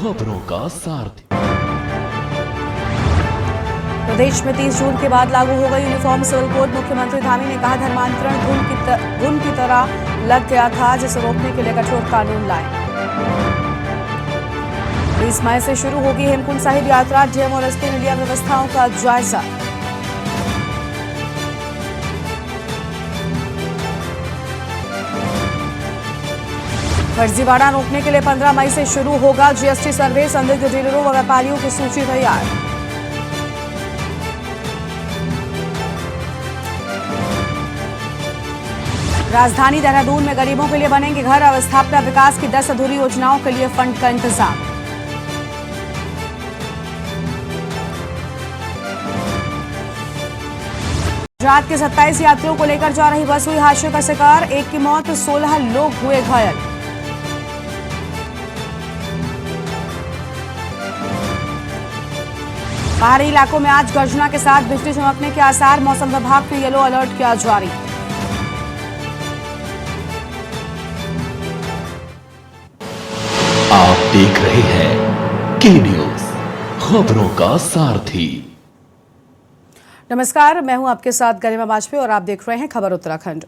खबरों का सारथी। प्रदेश में 30 जून के बाद लागू होगा यूनिफॉर्म सिविल कोड। मुख्यमंत्री धामी ने कहा धर्मांतरण धुन की तरह लग गया था, जिसे रोकने के लिए कठोर कानून लाए। 20 मई से शुरू होगी हेमकुंड साहिब यात्रा। डीएम और एसपी ने लिया व्यवस्थाओं का जायजा। फर्जीवाड़ा रोकने के लिए 15 मई से शुरू होगा जीएसटी सर्वे। संदिग्ध डीलरों व व्यापारियों की सूची तैयार। राजधानी देहरादून में गरीबों के लिए बनेंगे घर। अवस्थापना विकास की 10 अधूरी योजनाओं के लिए फंड का इंतजाम। गुजरात के 27 यात्रियों को लेकर जा रही बस हुई हादसे का शिकार। एक की मौत, 16 लोग हुए घायल। पहाड़ी इलाकों में आज गर्जना के साथ बिजली चमकने के आसार। मौसम विभाग ने येलो अलर्ट किया जारी। आप देख रहे हैं के न्यूज, खबरों का सारथी। नमस्कार, मैं हूं आपके साथ गरिमा वाजपेयी और आप देख रहे हैं खबर उत्तराखंड।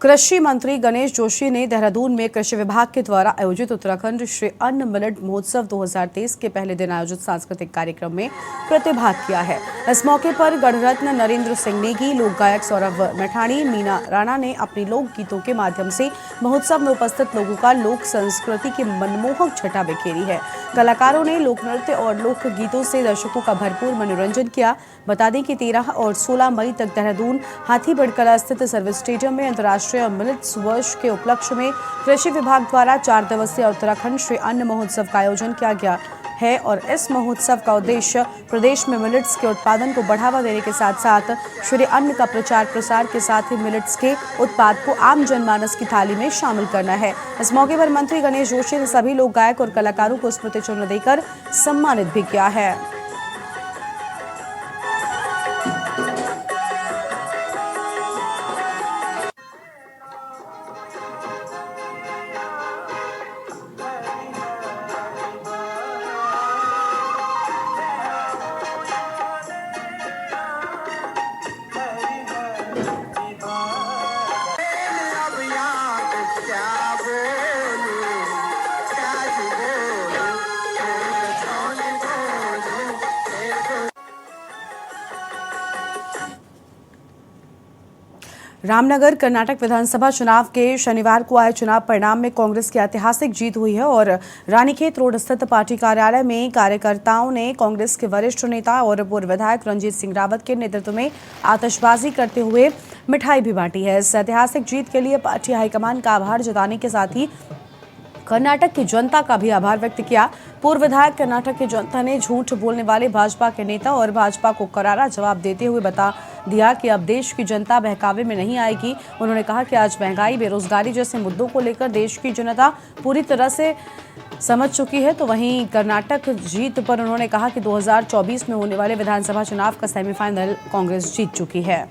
कृषि मंत्री गणेश जोशी ने देहरादून में कृषि विभाग के द्वारा आयोजित उत्तराखंड श्री अन्न मिलेट महोत्सव 2023 के पहले दिन आयोजित सांस्कृतिक कार्यक्रम में प्रतिभाग किया है। इस मौके पर गणरत्न नरेंद्र सिंह नेगी, लोक गायक सौरभ मैठाणी, मीना राणा ने अपनी लोक गीतों के माध्यम से महोत्सव में उपस्थित लोगों का लोक संस्कृति की मनमोहक छटा बिखेरी है। कलाकारों ने लोक नृत्य और लोक गीतों से दर्शकों का भरपूर मनोरंजन किया। बता दें कि 13 और 16 मई तक देहरादून हाथीबड़ कला स्थित सर्विस स्टेडियम में अंतर्राष्ट्रीय मिलेट्स वर्ष के उपलक्ष्य में कृषि विभाग द्वारा 4 दिवसीय उत्तराखंड श्री अन्न महोत्सव का आयोजन किया गया है और इस महोत्सव का उद्देश्य प्रदेश में मिलेट्स के उत्पादन को बढ़ावा देने के साथ साथ श्री अन्न का प्रचार प्रसार के साथ ही मिलेट्स के उत्पाद को आम जनमानस की थाली में शामिल करना है। इस मौके पर मंत्री गणेश जोशी ने सभी लोक गायक और कलाकारों को स्मृति चिन्ह देकर सम्मानित भी किया है। रामनगर कर्नाटक विधानसभा चुनाव के शनिवार को आए चुनाव परिणाम में कांग्रेस की ऐतिहासिक जीत हुई है और रानीखेत रोड स्थित पार्टी कार्यालय में कार्यकर्ताओं ने कांग्रेस के वरिष्ठ नेता और पूर्व विधायक रणजीत सिंह रावत के नेतृत्व में आतिशबाजी करते हुए मिठाई भी बांटी है। इस ऐतिहासिक जीत के लिए पार्टी हाईकमान का आभार जताने के साथ ही कर्नाटक की जनता का भी आभार व्यक्त किया। पूर्व विधायक कर्नाटक की जनता ने झूठ बोलने वाले भाजपा के नेता और भाजपा को करारा जवाब देते हुए बता दिया कि अब देश की जनता बहकावे में नहीं आएगी। उन्होंने कहा कि आज महंगाई, बेरोजगारी जैसे मुद्दों को लेकर देश की जनता पूरी तरह से समझ चुकी है। तो वहीं कर्नाटक जीत पर उन्होंने कहा कि 2024 में होने वाले विधानसभा चुनाव का सेमीफाइनल कांग्रेस जीत चुकी है।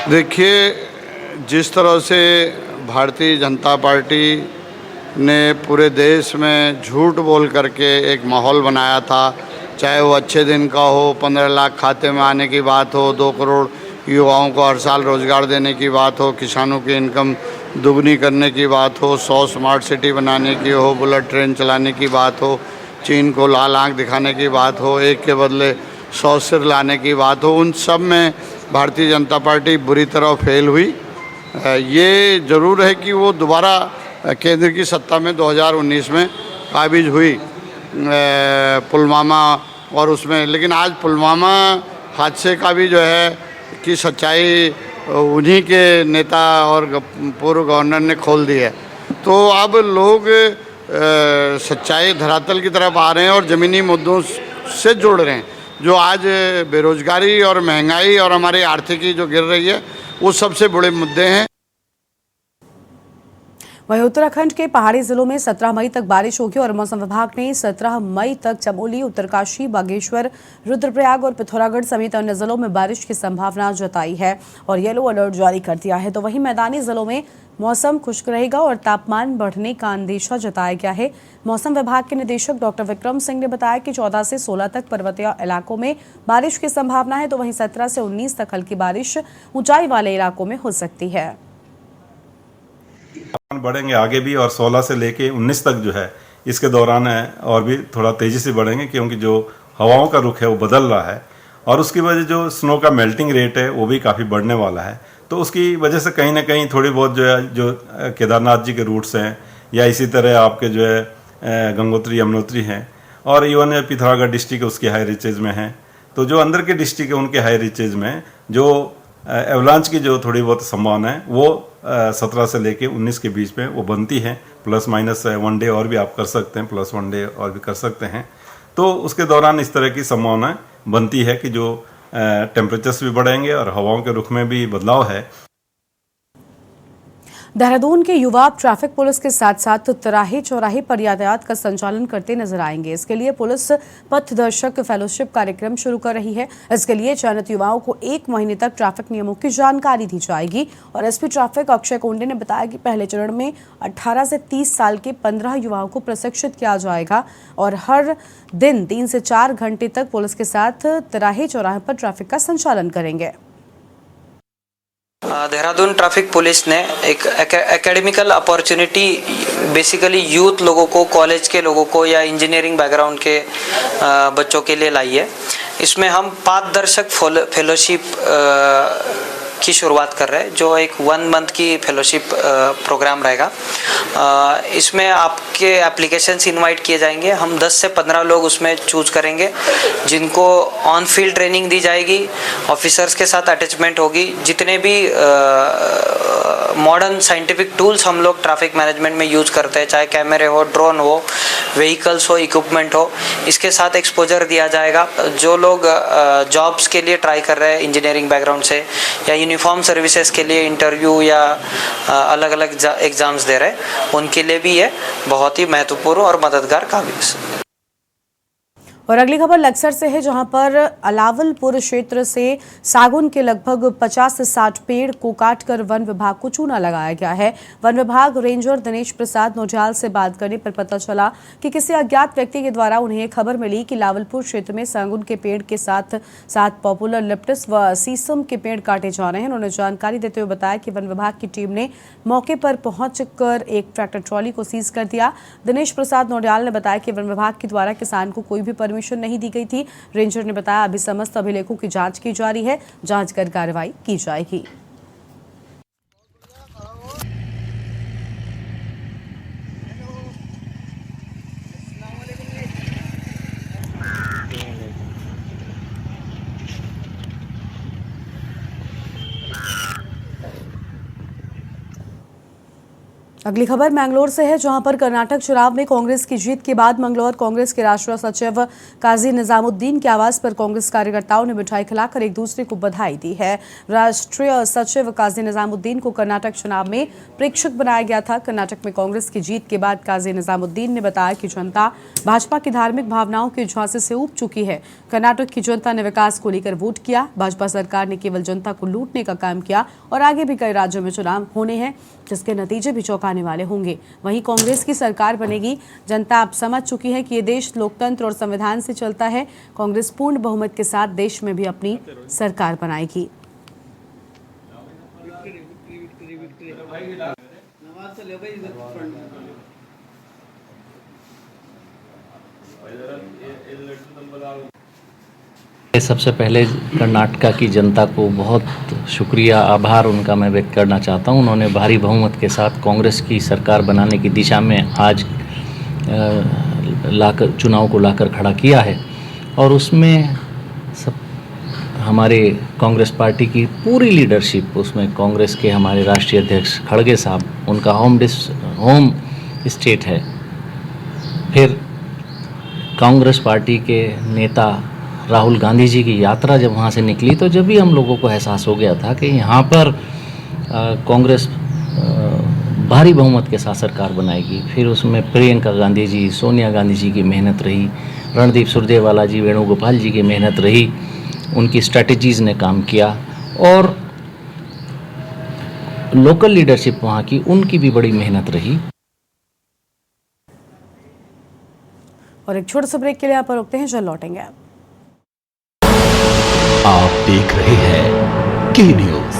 देखिए, जिस तरह से भारतीय जनता पार्टी ने पूरे देश में झूठ बोल करके एक माहौल बनाया था, चाहे वो अच्छे दिन का हो, 15 लाख खाते में आने की बात हो, 2 करोड़ युवाओं को हर साल रोज़गार देने की बात हो, किसानों की इनकम दुगनी करने की बात हो, 100 स्मार्ट सिटी बनाने की हो, बुलेट ट्रेन चलाने की बात हो, चीन को लाल आँख दिखाने की बात हो, एक के बदले 100 सिर लाने की बात हो, उन सब में भारतीय जनता पार्टी बुरी तरह फेल हुई। ये ज़रूर है कि वो दोबारा केंद्र की सत्ता में 2019 में काबिज हुई पुलवामा और उसमें, लेकिन आज पुलवामा हादसे का भी जो है कि सच्चाई उन्हीं के नेता और पूर्व गवर्नर ने खोल दी है। तो अब लोग सच्चाई धरातल की तरफ आ रहे हैं और ज़मीनी मुद्दों से जुड़ रहे हैं। जो आज बेरोजगारी और महंगाई और हमारी आर्थिकी जो गिर रही है, वो सबसे बड़े मुद्दे हैं। वहीं उत्तराखंड के पहाड़ी जिलों में 17 मई तक बारिश होगी और मौसम विभाग ने 17 मई तक चमोली, उत्तरकाशी, बागेश्वर, रुद्रप्रयाग और पिथौरागढ़ समेत अन्य जिलों में बारिश की संभावना जताई है और येलो अलर्ट जारी कर दिया है। तो वहीं मैदानी जिलों में मौसम खुश्क रहेगा और तापमान बढ़ने का अंदेशा जताया गया है। मौसम विभाग के निदेशक डॉक्टर विक्रम सिंह ने बताया कि 14 से 16 तक पर्वतीय इलाकों में बारिश की संभावना है, तो वहीं 17 से 19 तक हल्की बारिश ऊंचाई वाले इलाकों में हो सकती है। बढ़ेंगे आगे भी और 16 से लेके 19 तक जो है इसके दौरान है और भी थोड़ा तेजी से बढ़ेंगे, क्योंकि जो हवाओं का रुख है वो बदल रहा है और उसकी वजह जो स्नो का मेल्टिंग रेट है वो भी काफ़ी बढ़ने वाला है। तो उसकी वजह से कहीं ना कहीं थोड़ी बहुत जो है जो केदारनाथ जी के रूट्स हैं या इसी तरह आपके जो है गंगोत्री, यमुनोत्री हैं और इवन पिथौरागढ़ डिस्ट्रिक्ट उसके हाई रिचेज में हैं। तो जो अंदर के डिस्ट्रिक्ट है उनके हाई रिचेज में जो एवलांच की जो थोड़ी बहुत संभावना है वो 17 से लेके 19 के बीच में वो बनती है। प्लस माइनस 1 डे और भी आप कर सकते हैं, प्लस 1 डे और भी कर सकते हैं। तो उसके दौरान इस तरह की संभावना बनती है कि जो टेम्परेचर्स भी बढ़ेंगे और हवाओं के रुख में भी बदलाव है। देहरादून के युवा ट्रैफिक पुलिस के साथ साथ तिराहे चौराहे पर यातायात का संचालन करते नजर आएंगे। इसके लिए पुलिस पथदर्शक फेलोशिप कार्यक्रम शुरू कर रही है। इसके लिए चयनित युवाओं को 1 महीने तक ट्रैफिक नियमों की जानकारी दी जाएगी और एसपी ट्रैफिक अक्षय कोंडे ने बताया कि पहले चरण में 18 से 30 साल के 15 युवाओं को प्रशिक्षित किया जाएगा और हर दिन 3 से 4 घंटे तक पुलिस के साथ तिराहे चौराहे पर ट्रैफिक का संचालन करेंगे। देहरादून ट्रैफिक पुलिस ने एक एकेडमिकल अपॉर्चुनिटी बेसिकली यूथ लोगों को, कॉलेज के लोगों को या इंजीनियरिंग बैकग्राउंड के बच्चों के लिए लाई है। इसमें हम पारदर्शक फेलोशिप की शुरुआत कर रहे हैं, जो एक 1 मंथ की फेलोशिप प्रोग्राम रहेगा। इसमें आपके एप्लीकेशंस इनवाइट किए जाएंगे। हम 10 से 15 लोग उसमें चूज करेंगे जिनको ऑन फील्ड ट्रेनिंग दी जाएगी, ऑफिसर्स के साथ अटैचमेंट होगी। जितने भी मॉडर्न साइंटिफिक टूल्स हम लोग ट्रैफिक मैनेजमेंट में यूज करते हैं, चाहे कैमरे हो, ड्रोन हो, व्हीकल्स हो, इक्विपमेंट हो, इसके साथ एक्सपोजर दिया जाएगा। जो लोग जॉब्स के लिए ट्राई कर रहे हैं इंजीनियरिंग बैकग्राउंड से या यूनिफॉर्म सर्विसेज के लिए इंटरव्यू या अलग अलग एग्जाम्स दे रहे हैं, उनके लिए भी ये बहुत ही महत्वपूर्ण और मददगार काबिल। और अगली खबर लक्सर से है, जहां पर अलावलपुर क्षेत्र से सागुन के लगभग 50 से 60 पेड़ को काटकर वन विभाग को चूना लगाया गया है। वन विभाग रेंजर दिनेश प्रसाद नौजियाल से बात करने पर पता चला कि किसी अज्ञात व्यक्ति के द्वारा उन्हें खबर मिली कि लावलपुर क्षेत्र में सागुन के पेड़ के साथ साथ पॉपुलर लिप्टस व सीसम के पेड़ काटे जा रहे हैं। उन्होंने जानकारी देते हुए बताया कि वन विभाग की टीम ने मौके पर पहुंचकर एक ट्रैक्टर ट्रॉली को सीज कर दिया। दिनेश प्रसाद नौजियाल ने बताया कि वन विभाग के द्वारा किसान को कोई भी परमिशन नहीं दी गई थी। रेंजर ने बताया अभी समस्त अभिलेखों की जांच की जा रही है, जांच कर कार्रवाई की जाएगी। अगली खबर मैंगलोर से है, जहां पर कर्नाटक चुनाव में कांग्रेस की जीत के बाद मंगलौर कांग्रेस के राष्ट्रीय सचिव काजी निजामुद्दीन के आवास पर कांग्रेस कार्यकर्ताओं ने मिठाई खिलाकर एक दूसरे को बधाई दी है। राष्ट्रीय सचिव काजी निजामुद्दीन को कर्नाटक चुनाव में प्रेक्षक बनाया गया था। कर्नाटक में कांग्रेस की जीत के बाद काजी निजामुद्दीन ने बताया कि जनता भाजपा की धार्मिक भावनाओं के झांसे से ऊब चुकी है। कर्नाटक की जनता ने विकास को लेकर वोट किया। भाजपा सरकार ने केवल जनता को लूटने का काम किया और आगे भी कई राज्यों में चुनाव होने हैं जिसके नतीजे भी चौंकाने वाले होंगे। वहीं कांग्रेस की सरकार बनेगी। जनता अब समझ चुकी है कि ये देश लोकतंत्र और संविधान से चलता है। कांग्रेस पूर्ण बहुमत के साथ देश में भी अपनी सरकार बनाएगी। सबसे पहले कर्नाटक की जनता को बहुत शुक्रिया, आभार उनका मैं व्यक्त करना चाहता हूं। उन्होंने भारी बहुमत के साथ कांग्रेस की सरकार बनाने की दिशा में आज चुनाव को लाकर खड़ा किया है और उसमें सब हमारे कांग्रेस पार्टी की पूरी लीडरशिप, उसमें कांग्रेस के हमारे राष्ट्रीय अध्यक्ष खड़गे साहब, उनका होम स्टेट है। फिर कांग्रेस पार्टी के नेता राहुल गांधी जी की यात्रा जब वहाँ से निकली तो जब भी हम लोगों को एहसास हो गया था कि यहाँ पर कांग्रेस भारी बहुमत के साथ सरकार बनाएगी। फिर उसमें प्रियंका गांधी जी, सोनिया गांधी जी की मेहनत रही, रणदीप सुरजेवाला जी, वेणुगोपाल जी की मेहनत रही, उनकी स्ट्रेटजीज़ ने काम किया और लोकल लीडरशिप वहाँ की, उनकी भी बड़ी मेहनत रही। और एक छोटे से ब्रेक के लिए यहाँ पर रुकते हैं, जल्द लौटेंगे। आप देख रहे हैं के न्यूज,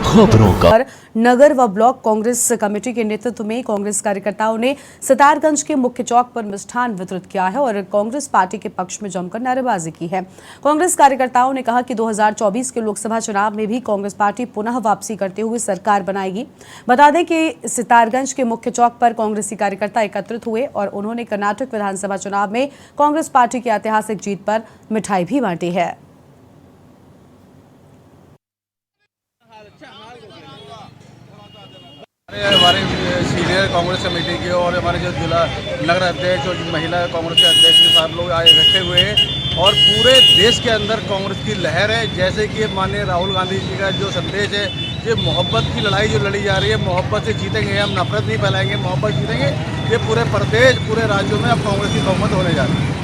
खबरों का। पर नगर व ब्लॉक कांग्रेस कमेटी के नेतृत्व में कांग्रेस कार्यकर्ताओं ने सितारगंज के मुख्य चौक पर मिष्ठान वितरित किया है और कांग्रेस पार्टी के पक्ष में जमकर नारेबाजी की है। कांग्रेस कार्यकर्ताओं ने कहा कि 2024 के लोकसभा चुनाव में भी कांग्रेस पार्टी पुनः वापसी करते हुए सरकार बनाएगी। बता दें कि सितारगंज के मुख्य चौक पर कांग्रेसी कार्यकर्ता एकत्रित हुए और उन्होंने कर्नाटक विधानसभा चुनाव में कांग्रेस पार्टी की ऐतिहासिक जीत पर मिठाई भी बांटी है। हमारे सीनियर कांग्रेस कमेटी के और हमारे जो जिला नगर अध्यक्ष और महिला कांग्रेस के अध्यक्ष के साथ लोग आए इकट्ठे हुए हैं और पूरे देश के अंदर कांग्रेस की लहर है। जैसे कि माननीय राहुल गांधी जी का जो संदेश है, ये मोहब्बत की लड़ाई जो लड़ी जा रही है, मोहब्बत से जीतेंगे, हम नफरत नहीं फैलाएंगे, मोहब्बत जीतेंगे। ये पूरे प्रदेश, पूरे राज्यों में अब कांग्रेस की बहुमत होने जा रही है।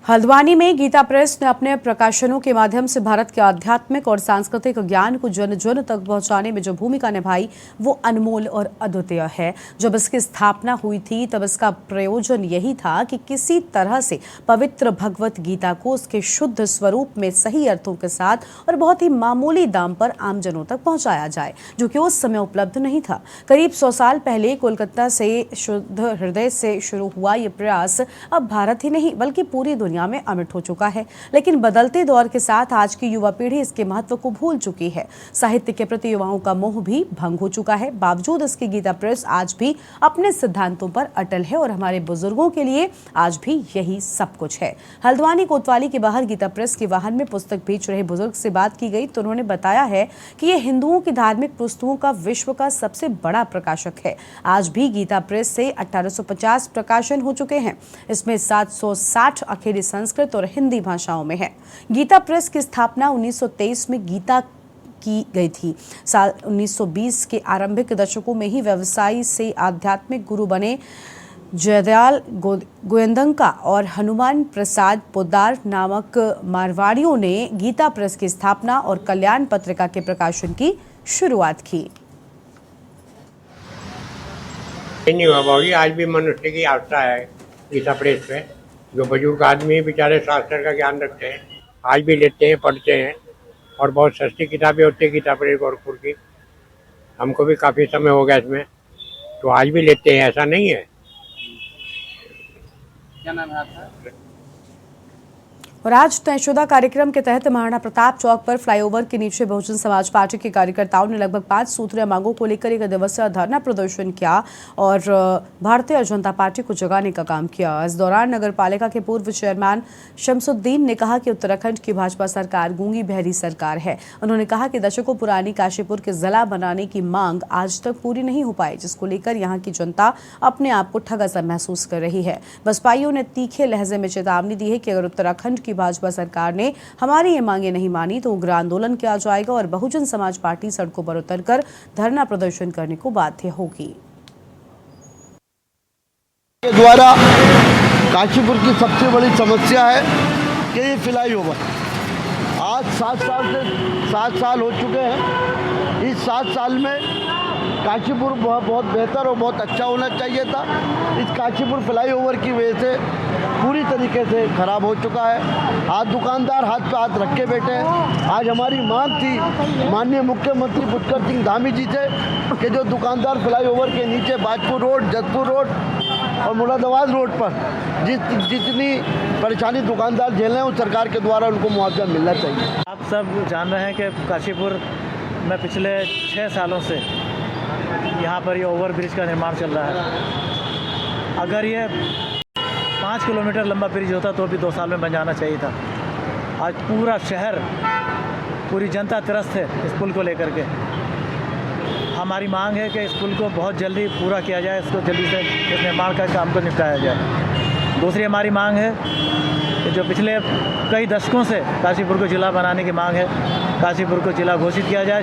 हल्द्वानी में गीता प्रेस ने अपने प्रकाशनों के माध्यम से भारत के आध्यात्मिक और सांस्कृतिक ज्ञान को जन जन तक पहुंचाने में जो भूमिका निभाई वो अनमोल और अद्वितीय है। जब इसकी स्थापना हुई थी तब इसका प्रयोजन यही था कि किसी तरह से पवित्र भगवत गीता को उसके शुद्ध स्वरूप में सही अर्थों के साथ और बहुत ही मामूली दाम पर आमजनों तक पहुंचाया जाए, जो कि उस समय उपलब्ध नहीं था। करीब 100 साल पहले कोलकाता से शुद्ध हृदय से शुरू हुआ ये प्रयास अब भारत ही नहीं बल्कि पूरी दुनिया में अमिट हो चुका है। लेकिन बदलते दौर के साथ आज की युवा पीढ़ी इसके महत्व को भूल चुकी है। साहित्य के प्रति युवाओं का मोह भी भंग हो चुका है। बावजूद इसकी गीता प्रेस आज भी अपने सिद्धांतों पर अटल है और हमारे बुजुर्गों के लिए आज भी यही सब कुछ है। हल्द्वानी कोतवाली के बाहर गीता प्रेस के वाहन में पुस्तक बेच रहे बुजुर्ग से बात की गई तो उन्होंने बताया है कि ये हिंदुओं की धार्मिक पुस्तकों का विश्व का सबसे बड़ा प्रकाशक है। आज भी गीता प्रेस से 1850 प्रकाशन हो चुके हैं। इसमें 760 अकेले संस्कृत और हिंदी भाषाओं में है। गीता प्रेस की स्थापना 1923 में गीता की गई थी। साल 1920 के आरंभिक दशकों में ही व्यवसायी से आध्यात्मिक गुरु बने जयदयाल गोयंदंका और हनुमान प्रसाद पोद्दार नामक मारवाड़ियों ने गीता प्रेस की स्थापना और कल्याण पत्रिका के प्रकाशन की शुरुआत की। नहीं हुआ बाबूजी, आज भी मनुष्य की आस्था है गीता प्रेस पे। जो बुजुर्ग आदमी बेचारे शास्त्र का ज्ञान रखते हैं आज भी लेते हैं, पढ़ते हैं और बहुत सस्ती किताबें होती है गीता प्रेस गोरखपुर की। हमको भी काफ़ी समय हो गया इसमें, तो आज भी लेते हैं, ऐसा नहीं है। क्या नाम है आपका? और आज तयशुदा कार्यक्रम के तहत महाराणा प्रताप चौक पर फ्लाईओवर के नीचे बहुजन समाज पार्टी के कार्यकर्ताओं ने लगभग 5 सूत्रीय मांगों को लेकर एक दिवसीय धरना प्रदर्शन किया और भारतीय जनता पार्टी को जगाने का काम किया। इस दौरान नगर पालिका के पूर्व चेयरमैन शमसुद्दीन ने कहा कि उत्तराखंड की भाजपा सरकार गूंगी बहरी सरकार है। उन्होंने कहा कि दशकों पुरानी काशीपुर के जिला बनाने की मांग आज तक पूरी नहीं हो पाई, जिसको लेकर यहाँ की जनता अपने आप को ठगा सा महसूस कर रही है। बसपाइयों ने तीखे लहजे में चेतावनी दी है कि अगर उत्तराखंड की भाजपा सरकार ने हमारी ये मांगे नहीं मानी तो उग्र आंदोलन किया जाएगा और बहुजन समाज पार्टी सड़कों पर उतरकर धरना प्रदर्शन करने को बाध्य होगी। के द्वारा काशीपुर की सबसे बड़ी समस्या है कि ये फ्लाईओवर आज 7 साल हो चुके हैं। इस 7 साल में काशीपुर बहुत बेहतर और बहुत अच्छा होना चाहिए था। इस काशीपुर फ्लाईओवर की वजह से पूरी तरीके से ख़राब हो चुका है। आज दुकानदार हाथ पे हाथ रख के बैठे हैं। आज हमारी मांग थी माननीय मुख्यमंत्री पुष्कर सिंह धामी जी से कि जो दुकानदार फ्लाईओवर के नीचे बाजपुर रोड, जसपुर रोड और मुरादाबाद रोड पर जितनी परेशानी दुकानदार झेल रहे हैं उस सरकार के द्वारा उनको मुआवजा मिलना चाहिए। आप सब जान रहे हैं कि काशीपुर में पिछले 6 सालों से यहाँ पर ये ओवरब्रिज का निर्माण चल रहा है। अगर ये 5 किलोमीटर लंबा ब्रिज होता तो भी 2 साल में बन जाना चाहिए था। आज पूरा शहर, पूरी जनता त्रस्त है इस पुल को लेकर के। हमारी मांग है कि इस पुल को बहुत जल्दी पूरा किया जाए, इसको जल्दी से इस निर्माण का काम को निपटाया जाए। दूसरी हमारी मांग है कि जो पिछले कई दशकों से काशीपुर को जिला बनाने की मांग है, काशीपुर को जिला घोषित किया जाए।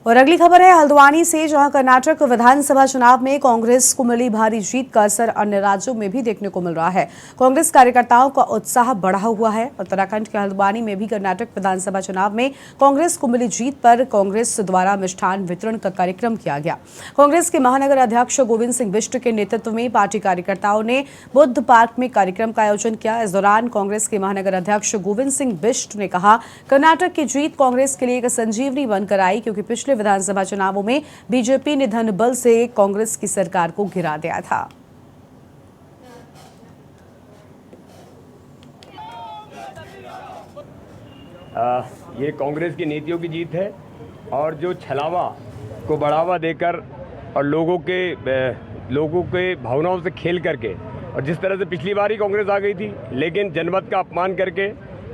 और अगली खबर है हल्द्वानी से, जहां कर्नाटक विधानसभा चुनाव में कांग्रेस को मिली भारी जीत का असर अन्य राज्यों में भी देखने को मिल रहा है। कांग्रेस कार्यकर्ताओं का उत्साह बढ़ा हुआ है। उत्तराखंड के हल्द्वानी में भी कर्नाटक विधानसभा चुनाव में कांग्रेस को मिली जीत पर कांग्रेस द्वारा मिष्ठान वितरण का कार्यक्रम किया गया। कांग्रेस के महानगर अध्यक्ष गोविंद सिंह बिष्ट के नेतृत्व में पार्टी कार्यकर्ताओं ने बुद्ध पार्क में कार्यक्रम का आयोजन किया। इस दौरान कांग्रेस के महानगर अध्यक्ष गोविंद सिंह बिष्ट ने कहा, कर्नाटक की जीत कांग्रेस के लिए एक संजीवनी बनकर आई, क्योंकि पिछले विधानसभा चुनावों में बीजेपी ने धन बल से कांग्रेस की सरकार को गिरा दिया था। ये कांग्रेस की नीतियों की जीत है और जो छलावा को बढ़ावा देकर और लोगों के भावनाओं से खेल करके, और जिस तरह से पिछली बार ही कांग्रेस आ गई थी लेकिन जनमत का अपमान करके,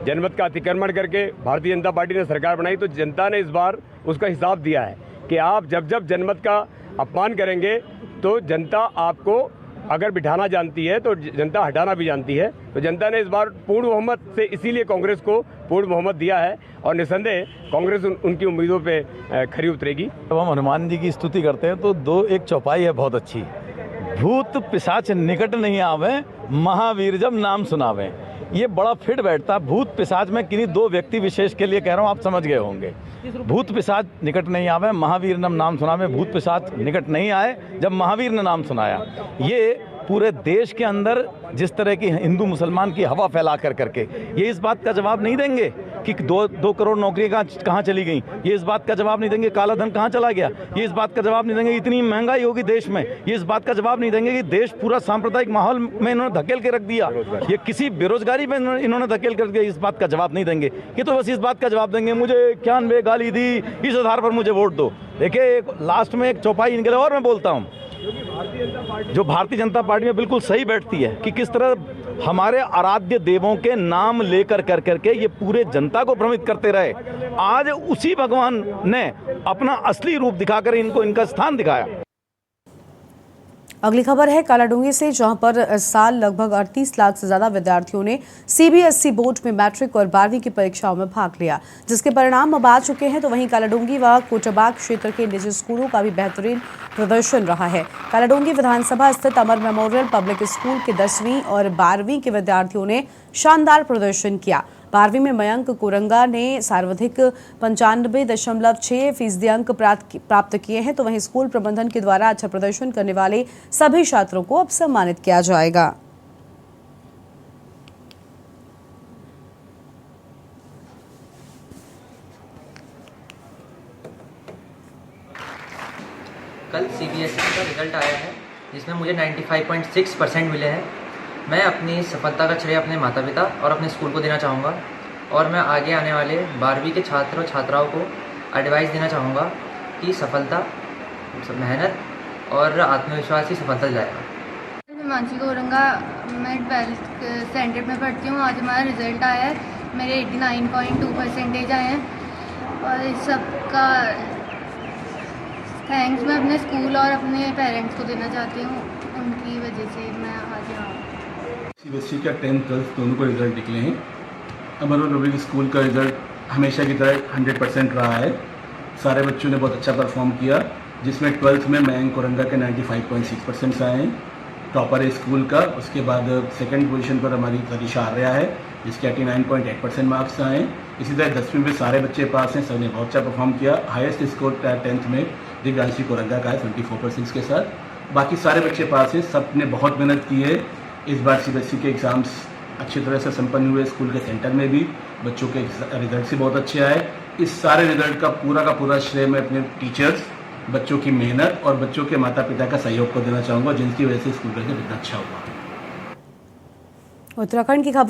जनमत का अतिक्रमण करके भारतीय जनता पार्टी ने सरकार बनाई, तो जनता ने इस बार उसका हिसाब दिया है कि आप जब जनमत का अपमान करेंगे तो जनता आपको अगर बिठाना जानती है तो जनता हटाना भी जानती है। तो जनता ने इस बार पूर्ण बहुमत से इसीलिए कांग्रेस को पूर्ण बहुमत दिया है और निस्संदेह कांग्रेस उनकी उम्मीदों पे खरी उतरेगी। जब हम हनुमान जी की स्तुति करते हैं तो एक चौपाई है बहुत अच्छी, भूत पिशाच निकट नहीं आवे, महावीर जब नाम सुनावे। ये बड़ा फिट बैठता। भूत पिशाच में किन्हीं दो व्यक्ति विशेष के लिए कह रहा हूँ, आप समझ गए होंगे। भूत पिशाच निकट नहीं आवे, महावीर ने नाम सुनावे। भूत पिशाच निकट नहीं आए जब महावीर ने नाम सुनाया। ये पूरे देश के अंदर जिस तरह की हिंदू मुसलमान की हवा फैला करके ये इस बात का जवाब नहीं देंगे कि दो करोड़ नौकरियां कहाँ चली गई। ये इस बात का जवाब नहीं देंगे काला धन कहाँ चला गया। ये इस बात का जवाब नहीं देंगे इतनी महंगाई होगी देश में। ये इस बात का जवाब नहीं देंगे कि देश पूरा सांप्रदायिक माहौल में इन्होंने धकेल के रख दिया। ये किसी बेरोजगारी में इन्होंने धकेल कर दिया। इस बात का जवाब नहीं देंगे। ये तो बस इस बात का जवाब देंगे मुझे 91 गाली दी, इस आधार पर मुझे वोट दो। देखिए लास्ट में एक चौपाई निकले और मैं बोलता हूँ जो भारतीय जनता पार्टी में बिल्कुल सही बैठती है कि किस तरह हमारे आराध्य देवों के नाम लेकर करके ये पूरे जनता को भ्रमित करते रहे। आज उसी भगवान ने अपना असली रूप दिखाकर इनको इनका स्थान दिखाया। अगली खबर है कालाडूंगी से, जहां पर इस साल लगभग 38 लाख से ज्यादा विद्यार्थियों ने सीबीएसई बोर्ड में मैट्रिक और 12वीं की परीक्षाओं में भाग लिया, जिसके परिणाम अब आ चुके हैं। तो वहीं कालाडूंगी व कोटबाग क्षेत्र के निजी स्कूलों का भी बेहतरीन प्रदर्शन रहा है। कालाडूंगी विधानसभा स्थित अमर मेमोरियल पब्लिक स्कूल के 10वीं और 12वीं के विद्यार्थियों ने शानदार प्रदर्शन किया। 12वीं में मयंक कोरंगा ने सर्वाधिक 95.6% अंक प्राप्त किए हैं। तो वहीं स्कूल प्रबंधन के द्वारा अच्छा प्रदर्शन करने वाले सभी छात्रों को अब सम्मानित किया जाएगा। कल सीबीएसई का रिजल्ट आया है जिसमें मुझे 95.6% मिले हैं। मैं अपनी सफलता का श्रेय अपने माता पिता और अपने स्कूल को देना चाहूँगा और मैं आगे आने वाले 12वीं के छात्र और छात्राओं को एडवाइस देना चाहूँगा कि सफलता, मेहनत और आत्मविश्वास ही सफलता दिलाएगा। मैं मानसी कोरंगा, मैं 12th स्टैंडर्ड में पढ़ती हूँ। आज हमारा रिज़ल्ट आया है, मेरे 89.2% आए हैं और इस सब का थैंक्स मैं अपने स्कूल और अपने पेरेंट्स को देना चाहती हूँ। उनकी वजह से मैं आज यहाँ सीबीएसई का 10th 12th दोनों को रिज़ल्ट निकले हैं। अमर पब्लिक स्कूल का रिज़ल्ट हमेशा की तरह 100% रहा है। सारे बच्चों ने बहुत अच्छा परफॉर्म किया, जिसमें 12th में मयंक कोरंगा के 95.6% आए हैं, टॉपर है स्कूल का। उसके बाद सेकंड पोजीशन पर हमारी तरीशा आर्या है, जिसके 89.8% मार्क्स आए हैं। इसी तरह 10वीं में सारे बच्चे पास हैं, सबने बहुत अच्छा परफॉर्म किया। हाईएस्ट स्कोर 10th में दिव्यांशी कोरंगा का है 24% के साथ। बाकी सारे बच्चे पास हैं, सब ने बहुत मेहनत की है। इस बार सीबीएसई के एग्ज़ाम्स अच्छी तरह से संपन्न हुए। स्कूल के सेंटर में भी बच्चों के रिजल्ट से बहुत अच्छे आए। इस सारे रिजल्ट का पूरा श्रेय मैं अपने टीचर्स, बच्चों की मेहनत और बच्चों के माता पिता का सहयोग को देना चाहूँगा, जिनकी वजह से स्कूल का रिजल्ट इतना अच्छा हुआ। उत्तराखंड की खबर